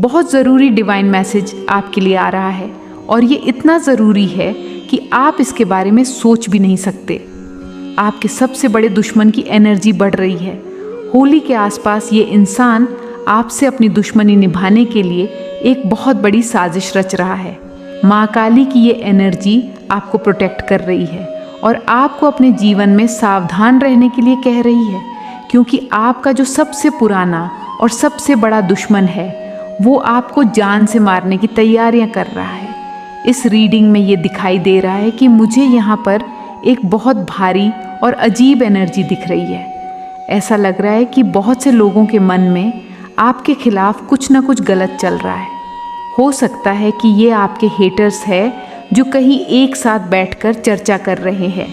बहुत ज़रूरी divine message आपके लिए आ रहा है और ये इतना ज़रूरी है कि आप इसके बारे में सोच भी नहीं सकते। आपके सबसे बड़े दुश्मन की एनर्जी बढ़ रही है। होली के आसपास ये इंसान आपसे अपनी दुश्मनी निभाने के लिए एक बहुत बड़ी साजिश रच रहा है। माँ काली की ये एनर्जी आपको प्रोटेक्ट कर रही है और आपको अपने जीवन में सावधान रहने के लिए कह रही है, क्योंकि आपका जो सबसे पुराना और सबसे बड़ा दुश्मन है वो आपको जान से मारने की तैयारियां कर रहा है। इस रीडिंग में ये दिखाई दे रहा है कि मुझे यहाँ पर एक बहुत भारी और अजीब एनर्जी दिख रही है। ऐसा लग रहा है कि बहुत से लोगों के मन में आपके खिलाफ कुछ ना कुछ गलत चल रहा है। हो सकता है कि ये आपके हेटर्स है जो कहीं एक साथ बैठकर चर्चा कर रहे हैं।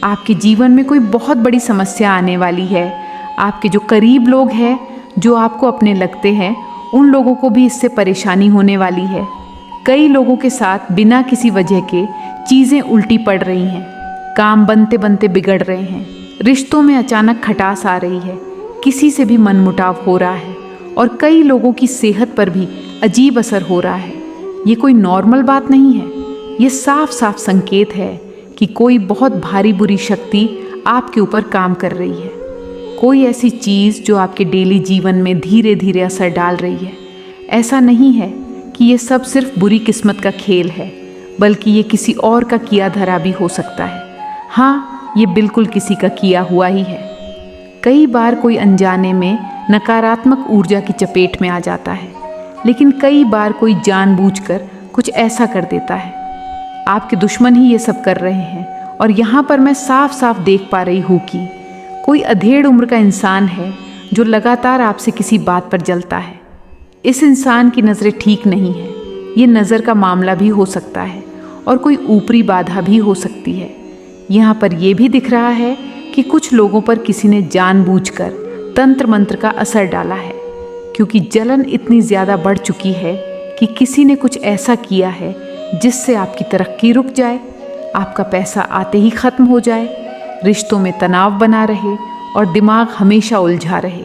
आपके जीवन में कोई बहुत बड़ी समस्या आने वाली है। आपके जो करीब लोग हैं, जो आपको अपने लगते हैं, उन लोगों को भी इससे परेशानी होने वाली है। कई लोगों के साथ बिना किसी वजह के चीज़ें उल्टी पड़ रही हैं, काम बनते बनते बिगड़ रहे हैं, रिश्तों में अचानक खटास आ रही है, किसी से भी मनमुटाव हो रहा है और कई लोगों की सेहत पर भी अजीब असर हो रहा है। ये कोई नॉर्मल बात नहीं है। ये साफ साफ संकेत है कि कोई बहुत भारी बुरी शक्ति आपके ऊपर काम कर रही है। कोई ऐसी चीज़ जो आपके डेली जीवन में धीरे धीरे असर डाल रही है। ऐसा नहीं है कि ये सब सिर्फ बुरी किस्मत का खेल है, बल्कि ये किसी और का किया धरा भी हो सकता है। हाँ, ये बिल्कुल किसी का किया हुआ ही है। कई बार कोई अनजाने में नकारात्मक ऊर्जा की चपेट में आ जाता है, लेकिन कई बार कोई जानबूझकर कुछ ऐसा कर देता है। आपके दुश्मन ही ये सब कर रहे हैं और यहाँ पर मैं साफ साफ देख पा रही हूँ कि कोई अधेड़ उम्र का इंसान है जो लगातार आपसे किसी बात पर जलता है। इस इंसान की नज़रें ठीक नहीं है। ये नज़र का मामला भी हो सकता है और कोई ऊपरी बाधा भी हो सकती है। यहाँ पर यह भी दिख रहा है कि कुछ लोगों पर किसी ने जानबूझकर तंत्र मंत्र का असर डाला है, क्योंकि जलन इतनी ज़्यादा बढ़ चुकी है कि किसी ने कुछ ऐसा किया है जिससे आपकी तरक्की रुक जाए, आपका पैसा आते ही ख़त्म हो जाए, रिश्तों में तनाव बना रहे और दिमाग हमेशा उलझा रहे।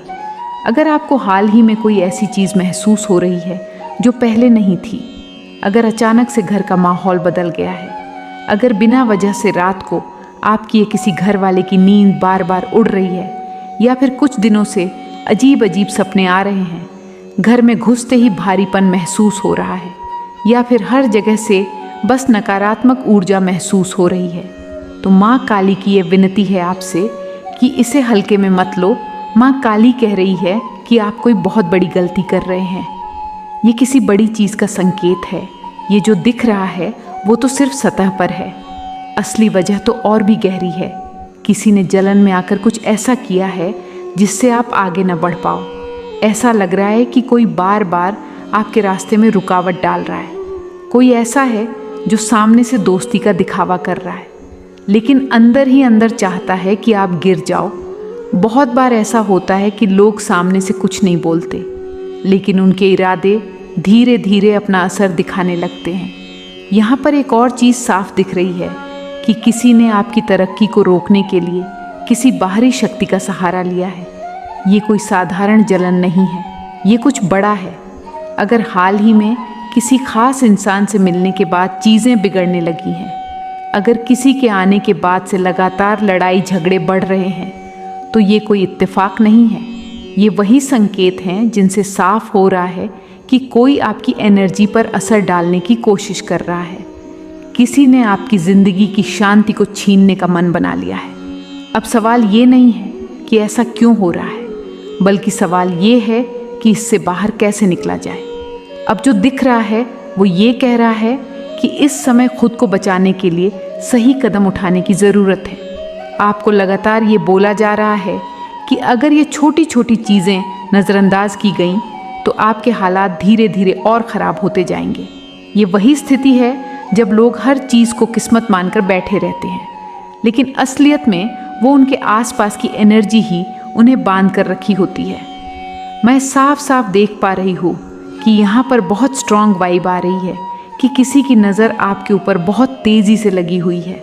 अगर आपको हाल ही में कोई ऐसी चीज़ महसूस हो रही है जो पहले नहीं थी, अगर अचानक से घर का माहौल बदल गया है, अगर बिना वजह से रात को आपकी या किसी घर वाले की नींद बार बार उड़ रही है, या फिर कुछ दिनों से अजीब अजीब सपने आ रहे हैं, घर में घुसते ही भारीपन महसूस हो रहा है, या फिर हर जगह से बस नकारात्मक ऊर्जा महसूस हो रही है, तो माँ काली की ये विनती है आपसे कि इसे हल्के में मत लो। माँ काली कह रही है कि आप कोई बहुत बड़ी गलती कर रहे हैं। ये किसी बड़ी चीज़ का संकेत है। ये जो दिख रहा है वो तो सिर्फ सतह पर है, असली वजह तो और भी गहरी है। किसी ने जलन में आकर कुछ ऐसा किया है जिससे आप आगे न बढ़ पाओ। ऐसा लग रहा है कि कोई बार बार आपके रास्ते में रुकावट डाल रहा है। कोई ऐसा है जो सामने से दोस्ती का दिखावा कर रहा है, लेकिन अंदर ही अंदर चाहता है कि आप गिर जाओ। बहुत बार ऐसा होता है कि लोग सामने से कुछ नहीं बोलते, लेकिन उनके इरादे धीरे धीरे अपना असर दिखाने लगते हैं। यहाँ पर एक और चीज़ साफ दिख रही है कि किसी ने आपकी तरक्की को रोकने के लिए किसी बाहरी शक्ति का सहारा लिया है। ये कोई साधारण जलन नहीं है, ये कुछ बड़ा है। अगर हाल ही में किसी खास इंसान से मिलने के बाद चीज़ें बिगड़ने लगी हैं, अगर किसी के आने के बाद से लगातार लड़ाई झगड़े बढ़ रहे हैं, तो ये कोई इत्तेफाक नहीं है। ये वही संकेत हैं जिनसे साफ हो रहा है कि कोई आपकी एनर्जी पर असर डालने की कोशिश कर रहा है। किसी ने आपकी ज़िंदगी की शांति को छीनने का मन बना लिया है। अब सवाल ये नहीं है कि ऐसा क्यों हो रहा है, बल्कि सवाल ये है कि इससे बाहर कैसे निकला जाए। अब जो दिख रहा है वो ये कह रहा है कि इस समय खुद को बचाने के लिए सही कदम उठाने की ज़रूरत है। आपको लगातार ये बोला जा रहा है कि अगर ये छोटी छोटी चीज़ें नज़रअंदाज की गईं तो आपके हालात धीरे धीरे और ख़राब होते जाएंगे। ये वही स्थिति है जब लोग हर चीज़ को किस्मत मानकर बैठे रहते हैं, लेकिन असलियत में वो उनके आसपास की एनर्जी ही उन्हें बांध कर रखी होती है। मैं साफ साफ देख पा रही हूँ कि यहाँ पर बहुत स्ट्रॉन्ग वाइब आ रही है कि किसी की नज़र आपके ऊपर बहुत तेज़ी से लगी हुई है।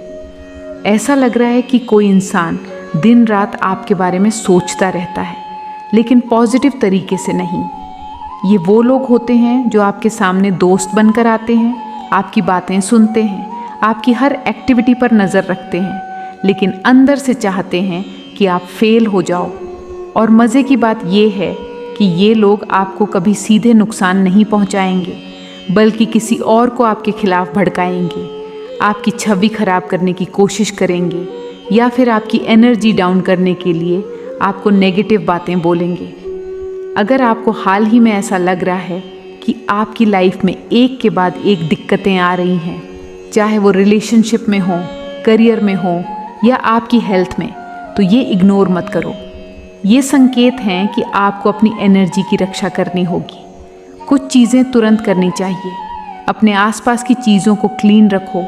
ऐसा लग रहा है कि कोई इंसान दिन रात आपके बारे में सोचता रहता है, लेकिन पॉजिटिव तरीके से नहीं। ये वो लोग होते हैं जो आपके सामने दोस्त बनकर आते हैं, आपकी बातें सुनते हैं, आपकी हर एक्टिविटी पर नज़र रखते हैं, लेकिन अंदर से चाहते हैं कि आप फेल हो जाओ। और मज़े की बात ये है कि ये लोग आपको कभी सीधे नुकसान नहीं पहुंचाएंगे, बल्कि किसी और को आपके खिलाफ भड़काएंगे, आपकी छवि खराब करने की कोशिश करेंगे, या फिर आपकी एनर्जी डाउन करने के लिए आपको नेगेटिव बातें बोलेंगे। अगर आपको हाल ही में ऐसा लग रहा है कि आपकी लाइफ में एक के बाद एक दिक्कतें आ रही हैं, चाहे वो रिलेशनशिप में हो, करियर में हो या आपकी हेल्थ में, तो ये इग्नोर मत करो। ये संकेत हैं कि आपको अपनी एनर्जी की रक्षा करनी होगी। कुछ चीज़ें तुरंत करनी चाहिए। अपने आसपास की चीज़ों को क्लीन रखो,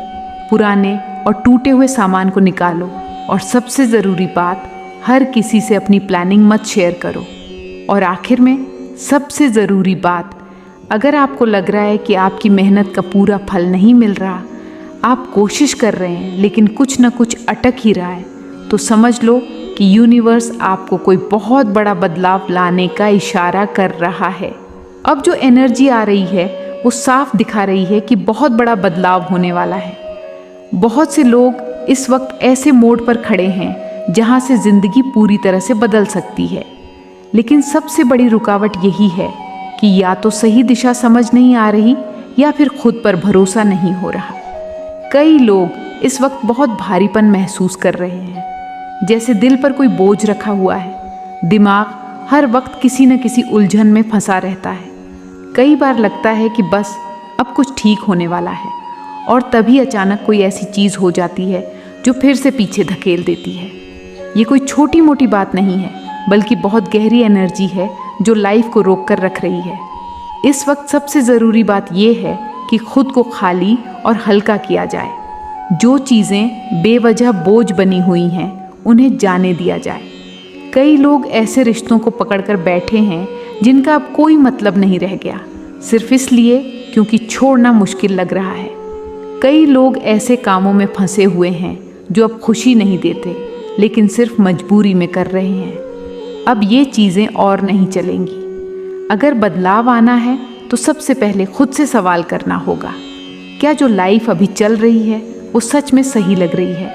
पुराने और टूटे हुए सामान को निकालो, और सबसे ज़रूरी बात, हर किसी से अपनी प्लानिंग मत शेयर करो। और आखिर में सबसे ज़रूरी बात, अगर आपको लग रहा है कि आपकी मेहनत का पूरा फल नहीं मिल रहा, आप कोशिश कर रहे हैं लेकिन कुछ न कुछ अटक ही रहा है, तो समझ लो कि यूनिवर्स आपको कोई बहुत बड़ा बदलाव लाने का इशारा कर रहा है। अब जो एनर्जी आ रही है वो साफ दिखा रही है कि बहुत बड़ा बदलाव होने वाला है। बहुत से लोग इस वक्त ऐसे मोड़ पर खड़े हैं जहां से ज़िंदगी पूरी तरह से बदल सकती है, लेकिन सबसे बड़ी रुकावट यही है कि या तो सही दिशा समझ नहीं आ रही या फिर खुद पर भरोसा नहीं हो रहा। कई लोग इस वक्त बहुत भारीपन महसूस कर रहे हैं, जैसे दिल पर कोई बोझ रखा हुआ है। दिमाग हर वक्त किसी न किसी उलझन में फंसा रहता है। कई बार लगता है कि बस अब कुछ ठीक होने वाला है, और तभी अचानक कोई ऐसी चीज़ हो जाती है जो फिर से पीछे धकेल देती है। ये कोई छोटी मोटी बात नहीं है, बल्कि बहुत गहरी एनर्जी है जो लाइफ को रोक कर रख रही है। इस वक्त सबसे ज़रूरी बात यह है कि खुद को खाली और हल्का किया जाए। जो चीज़ें बेवजह बोझ बनी हुई हैं उन्हें जाने दिया जाए। कई लोग ऐसे रिश्तों को पकड़कर बैठे हैं जिनका अब कोई मतलब नहीं रह गया, सिर्फ इसलिए क्योंकि छोड़ना मुश्किल लग रहा है। कई लोग ऐसे कामों में फंसे हुए हैं जो अब खुशी नहीं देते, लेकिन सिर्फ मजबूरी में कर रहे हैं। अब ये चीज़ें और नहीं चलेंगी। अगर बदलाव आना है तो सबसे पहले खुद से सवाल करना होगा, क्या जो लाइफ अभी चल रही है वो सच में सही लग रही है?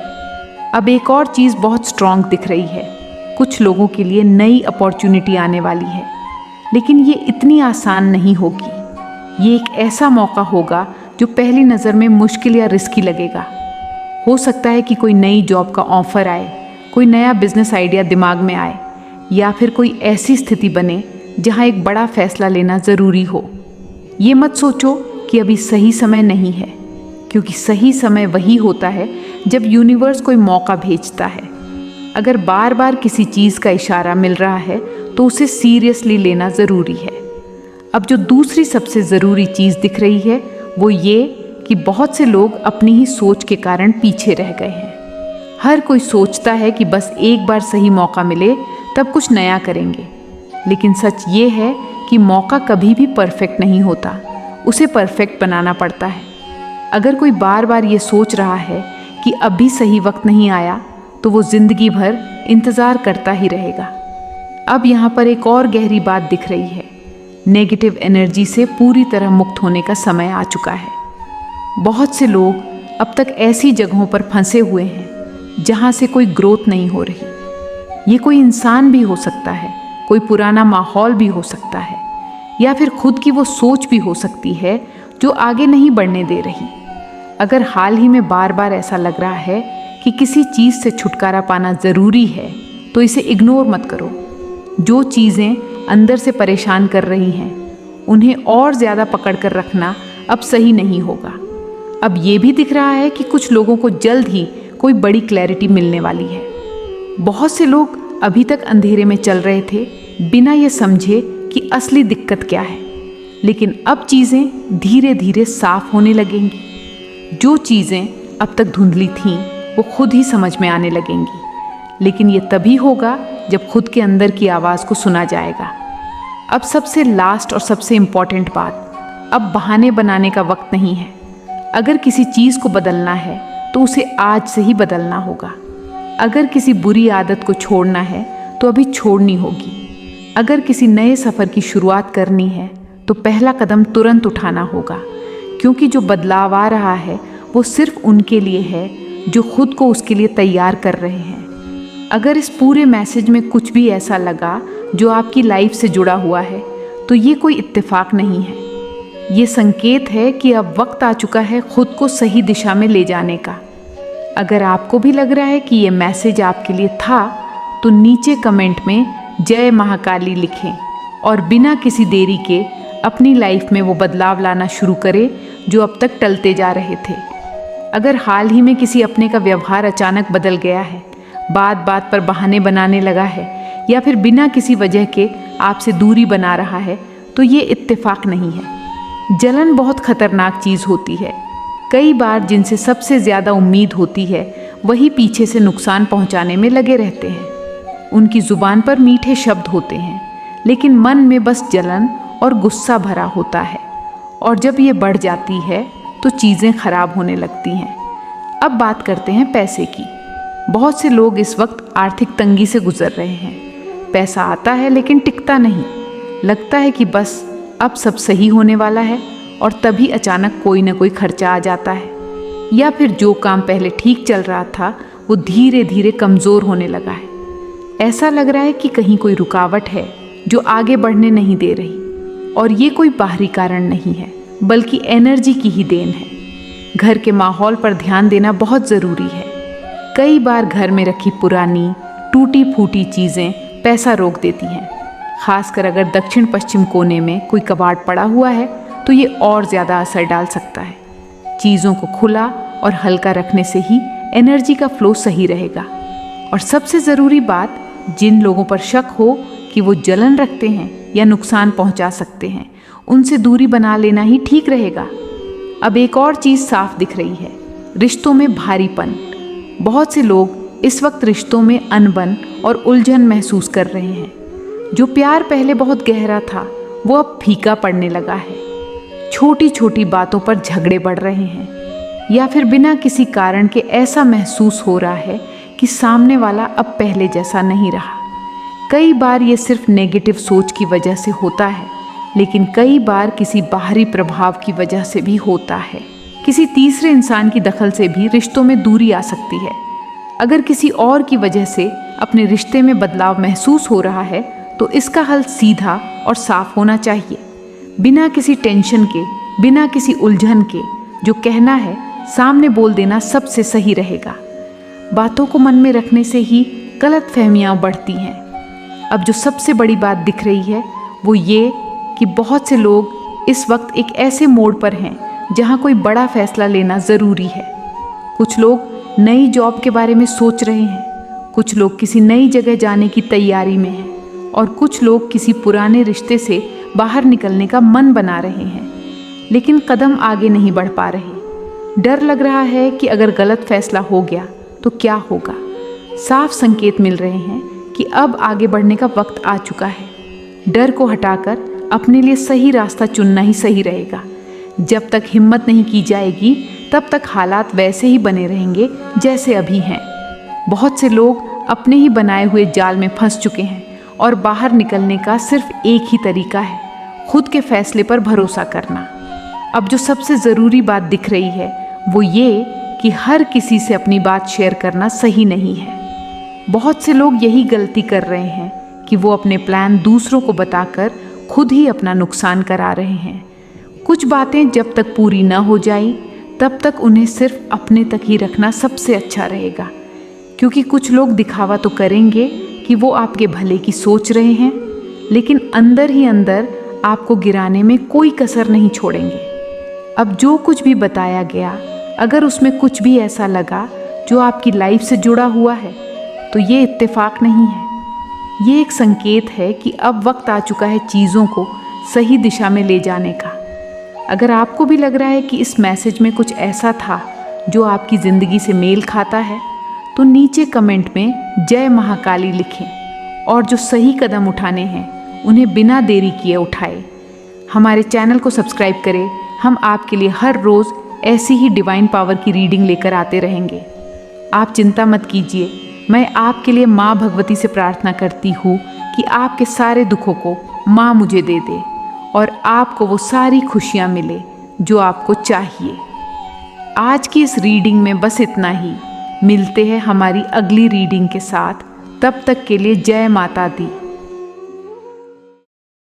अब एक और चीज़ बहुत स्ट्रॉन्ग दिख रही है। कुछ लोगों के लिए नई अपॉर्चुनिटी आने वाली है, लेकिन ये इतनी आसान नहीं होगी। ये एक ऐसा मौका होगा जो पहली नज़र में मुश्किल या रिस्की लगेगा। हो सकता है कि कोई नई जॉब का ऑफ़र आए, कोई नया बिजनेस आइडिया दिमाग में आए, या फिर कोई ऐसी स्थिति बने जहां एक बड़ा फैसला लेना ज़रूरी हो। ये मत सोचो कि अभी सही समय नहीं है, क्योंकि सही समय वही होता है जब यूनिवर्स कोई मौका भेजता है। अगर बार बार किसी चीज़ का इशारा मिल रहा है तो उसे सीरियसली लेना ज़रूरी है। अब जो दूसरी सबसे ज़रूरी चीज़ दिख रही है वो ये कि बहुत से लोग अपनी ही सोच के कारण पीछे रह गए हैं। हर कोई सोचता है कि बस एक बार सही मौका मिले तब कुछ नया करेंगे, लेकिन सच ये है कि मौका कभी भी परफेक्ट नहीं होता, उसे परफेक्ट बनाना पड़ता है। अगर कोई बार बार ये सोच रहा है कि अभी सही वक्त नहीं आया, तो वो ज़िंदगी भर इंतज़ार करता ही रहेगा। अब यहाँ पर एक और गहरी बात दिख रही है। नेगेटिव एनर्जी से पूरी तरह मुक्त होने का समय आ चुका है। बहुत से लोग अब तक ऐसी जगहों पर फंसे हुए हैं जहाँ से कोई ग्रोथ नहीं हो रही। ये कोई इंसान भी हो सकता है, कोई पुराना माहौल भी हो सकता है, या फिर खुद की वो सोच भी हो सकती है जो आगे नहीं बढ़ने दे रही। अगर हाल ही में बार बार ऐसा लग रहा है कि किसी चीज़ से छुटकारा पाना ज़रूरी है, तो इसे इग्नोर मत करो। जो चीज़ें अंदर से परेशान कर रही हैं उन्हें और ज़्यादा पकड़ कर रखना अब सही नहीं होगा। अब ये भी दिख रहा है कि कुछ लोगों को जल्द ही कोई बड़ी क्लैरिटी मिलने वाली है। बहुत से लोग अभी तक अंधेरे में चल रहे थे बिना ये समझे कि असली दिक्कत क्या है, लेकिन अब चीज़ें धीरे धीरे साफ होने लगेंगी। जो चीज़ें अब तक धुंधली थीं वो खुद ही समझ में आने लगेंगी, लेकिन ये तभी होगा जब खुद के अंदर की आवाज़ को सुना जाएगा। अब सबसे लास्ट और सबसे इम्पॉर्टेंट बात, अब बहाने बनाने का वक्त नहीं है। अगर किसी चीज़ को बदलना है तो उसे आज से ही बदलना होगा। अगर किसी बुरी आदत को छोड़ना है तो अभी छोड़नी होगी। अगर किसी नए सफ़र की शुरुआत करनी है तो पहला कदम तुरंत उठाना होगा, क्योंकि जो बदलाव आ रहा है वो सिर्फ उनके लिए है जो खुद को उसके लिए तैयार कर रहे हैं। अगर इस पूरे मैसेज में कुछ भी ऐसा लगा जो आपकी लाइफ से जुड़ा हुआ है, तो ये कोई इत्तेफाक नहीं है। ये संकेत है कि अब वक्त आ चुका है खुद को सही दिशा में ले जाने का। अगर आपको भी लग रहा है कि ये मैसेज आपके लिए था, तो नीचे कमेंट में जय महाकाली लिखें और बिना किसी देरी के अपनी लाइफ में वो बदलाव लाना शुरू करें जो अब तक टलते जा रहे थे। अगर हाल ही में किसी अपने का व्यवहार अचानक बदल गया है, बात बात पर बहाने बनाने लगा है, या फिर बिना किसी वजह के आपसे दूरी बना रहा है, तो ये इत्तेफाक नहीं है। जलन बहुत खतरनाक चीज़ होती है। कई बार जिनसे सबसे ज़्यादा उम्मीद होती है वही पीछे से नुकसान पहुंचाने में लगे रहते हैं। उनकी ज़ुबान पर मीठे शब्द होते हैं, लेकिन मन में बस जलन और गुस्सा भरा होता है, और जब ये बढ़ जाती है तो चीज़ें खराब होने लगती हैं। अब बात करते हैं पैसे की। बहुत से लोग इस वक्त आर्थिक तंगी से गुजर रहे हैं। पैसा आता है लेकिन टिकता नहीं। लगता है कि बस अब सब सही होने वाला है, और तभी अचानक कोई ना कोई खर्चा आ जाता है, या फिर जो काम पहले ठीक चल रहा था वो धीरे धीरे कमज़ोर होने लगा है। ऐसा लग रहा है कि कहीं कोई रुकावट है जो आगे बढ़ने नहीं दे रही, और ये कोई बाहरी कारण नहीं है बल्कि एनर्जी की ही देन है। घर के माहौल पर ध्यान देना बहुत ज़रूरी है। कई बार घर में रखी पुरानी टूटी फूटी चीज़ें पैसा रोक देती हैं। खासकर अगर दक्षिण पश्चिम कोने में कोई कबाड़ पड़ा हुआ है तो ये और ज़्यादा असर डाल सकता है। चीज़ों को खुला और हल्का रखने से ही एनर्जी का फ्लो सही रहेगा। और सबसे ज़रूरी बात, जिन लोगों पर शक हो कि वो जलन रखते हैं या नुकसान पहुंचा सकते हैं, उनसे दूरी बना लेना ही ठीक रहेगा। अब एक और चीज़ साफ दिख रही है, रिश्तों में भारीपन। बहुत से लोग इस वक्त रिश्तों में अनबन और उलझन महसूस कर रहे हैं। जो प्यार पहले बहुत गहरा था वो अब फीका पड़ने लगा है। छोटी छोटी बातों पर झगड़े बढ़ रहे हैं, या फिर बिना किसी कारण के ऐसा महसूस हो रहा है कि सामने वाला अब पहले जैसा नहीं रहा। कई बार ये सिर्फ नेगेटिव सोच की वजह से होता है, लेकिन कई बार किसी बाहरी प्रभाव की वजह से भी होता है। किसी तीसरे इंसान की दखल से भी रिश्तों में दूरी आ सकती है। अगर किसी और की वजह से अपने रिश्ते में बदलाव महसूस हो रहा है तो इसका हल सीधा और साफ होना चाहिए, बिना किसी टेंशन के, बिना किसी उलझन के। जो कहना है सामने बोल देना सबसे सही रहेगा। बातों को मन में रखने से ही गलतफहमियां बढ़ती हैं। अब जो सबसे बड़ी बात दिख रही है वो ये कि बहुत से लोग इस वक्त एक ऐसे मोड़ पर हैं जहां कोई बड़ा फैसला लेना ज़रूरी है। कुछ लोग नई जॉब के बारे में सोच रहे हैं, कुछ लोग किसी नई जगह जाने की तैयारी में हैं, और कुछ लोग किसी पुराने रिश्ते से बाहर निकलने का मन बना रहे हैं, लेकिन कदम आगे नहीं बढ़ पा रहे। डर लग रहा है कि अगर गलत फैसला हो गया तो क्या होगा। साफ संकेत मिल रहे हैं कि अब आगे बढ़ने का वक्त आ चुका है। डर को हटाकर अपने लिए सही रास्ता चुनना ही सही रहेगा। जब तक हिम्मत नहीं की जाएगी तब तक हालात वैसे ही बने रहेंगे जैसे अभी हैं। बहुत से लोग अपने ही बनाए हुए जाल में फंस चुके हैं, और बाहर निकलने का सिर्फ एक ही तरीका है, खुद के फैसले पर भरोसा करना। अब जो सबसे ज़रूरी बात दिख रही है वो ये कि हर किसी से अपनी बात शेयर करना सही नहीं है। बहुत से लोग यही गलती कर रहे हैं कि वो अपने प्लान दूसरों को बताकर खुद ही अपना नुकसान करा रहे हैं। कुछ बातें जब तक पूरी न हो जाए तब तक उन्हें सिर्फ अपने तक ही रखना सबसे अच्छा रहेगा, क्योंकि कुछ लोग दिखावा तो करेंगे कि वो आपके भले की सोच रहे हैं, लेकिन अंदर ही अंदर आपको गिराने में कोई कसर नहीं छोड़ेंगे। अब जो कुछ भी बताया गया, अगर उसमें कुछ भी ऐसा लगा जो आपकी लाइफ से जुड़ा हुआ है, तो ये इत्तेफाक नहीं है। ये एक संकेत है कि अब वक्त आ चुका है चीज़ों को सही दिशा में ले जाने का। अगर आपको भी लग रहा है कि इस मैसेज में कुछ ऐसा था जो आपकी ज़िंदगी से मेल खाता है, तो नीचे कमेंट में जय महाकाली लिखें, और जो सही कदम उठाने हैं उन्हें बिना देरी किए उठाएं। हमारे चैनल को सब्सक्राइब करें। हम आपके लिए हर रोज़ ऐसी ही डिवाइन पावर की रीडिंग लेकर आते रहेंगे। आप चिंता मत कीजिए, मैं आपके लिए माँ भगवती से प्रार्थना करती हूँ कि आपके सारे दुखों को माँ मुझे दे दे, और आपको वो सारी खुशियाँ मिले जो आपको चाहिए। आज की इस रीडिंग में बस इतना ही। मिलते हैं हमारी अगली रीडिंग के साथ। तब तक के लिए जय माता दी।